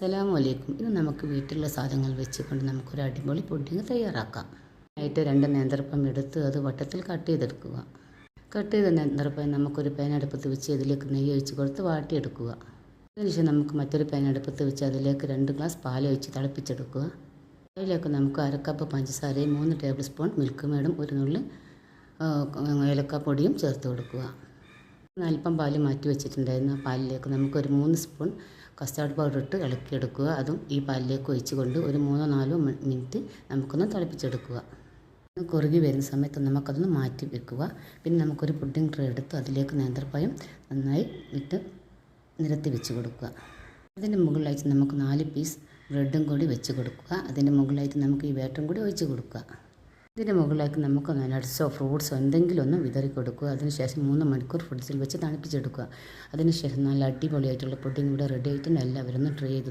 അസ്സലാമലൈക്കും. ഇത് നമുക്ക് വീട്ടിലുള്ള സാധനങ്ങൾ വെച്ചുകൊണ്ട് നമുക്കൊരു അടിപൊളി പുഡിങ് തയ്യാറാക്കാം. ആയിട്ട് 2 നേന്ത്രപ്പഴം എടുത്ത് അത് വട്ടത്തിൽ കട്ട് ചെയ്തെടുക്കുക. കട്ട് ചെയ്ത നേന്ത്രപ്പഴം നമുക്കൊരു പാൻ അടുപ്പത്ത് വെച്ച് അതിലേക്ക് നെയ്യ് ഒഴിച്ച് കൊടുത്ത് വാട്ടിയെടുക്കുക. അതിനുശേഷം നമുക്ക് മറ്റൊരു പാൻ അടുപ്പത്ത് വെച്ച് അതിലേക്ക് 2 ഗ്ലാസ് പാൽ ഒഴിച്ച് തിളപ്പിച്ചെടുക്കുക. അതിലേക്ക് നമുക്ക് 1/2 കപ്പ് പഞ്ചസാരയും 3 ടേബിൾ സ്പൂൺ മിൽക്ക് മേഡും ഒരു നുള്ളി ഏലക്കാപ്പൊടിയും ചേർത്ത് കൊടുക്കുക. അല്പം പാൽ മാറ്റി വെച്ചിട്ടുണ്ടായിരുന്നു. ആ പാലിലേക്ക് നമുക്കൊരു 3 സ്പൂൺ കസ്റ്റാർഡ് പൗഡർ ഇട്ട് ഇളക്കിയെടുക്കുക. അതും ഈ പാലിലേക്ക് ഒഴിച്ചുകൊണ്ട് ഒരു 3-4 മിനിറ്റ് നമുക്കൊന്ന് തിളപ്പിച്ചെടുക്കുക. കുറുകി വരുന്ന സമയത്ത് നമുക്കതൊന്ന് മാറ്റി വെക്കുക. പിന്നെ നമുക്കൊരു പുഡിംഗ് ട്രേ എടുത്ത് അതിലേക്ക് നേന്ത്രപ്പഴം നന്നായി ഇട്ട് നിരത്തി വെച്ച് കൊടുക്കുക. അതിൻ്റെ മുകളിലായിട്ട് നമുക്ക് 4 പീസ് ബ്രെഡും കൂടി വെച്ച് കൊടുക്കുക. അതിൻ്റെ മുകളിലായിട്ട് നമുക്ക് ഈ ബാറ്ററും കൂടി ഒഴിച്ച് കൊടുക്കുക. ഇതിൻ്റെ മുകളിലേക്ക് നമുക്ക് നട്ട്സോ ഫ്രൂട്ട്സോ എന്തെങ്കിലും ഒന്ന് വിതറി കൊടുക്കുക. അതിനുശേഷം 3 മണിക്കൂർ ഫ്രിഡ്ജിൽ വെച്ച് തണുപ്പിച്ചെടുക്കുക. അതിനുശേഷം നല്ല അടിപൊളിയായിട്ടുള്ള പുഡിംഗ് ഇവിടെ റെഡി ആയിട്ടുണ്ട്. എല്ലാവരും ഒന്ന് ട്രൈ ചെയ്ത്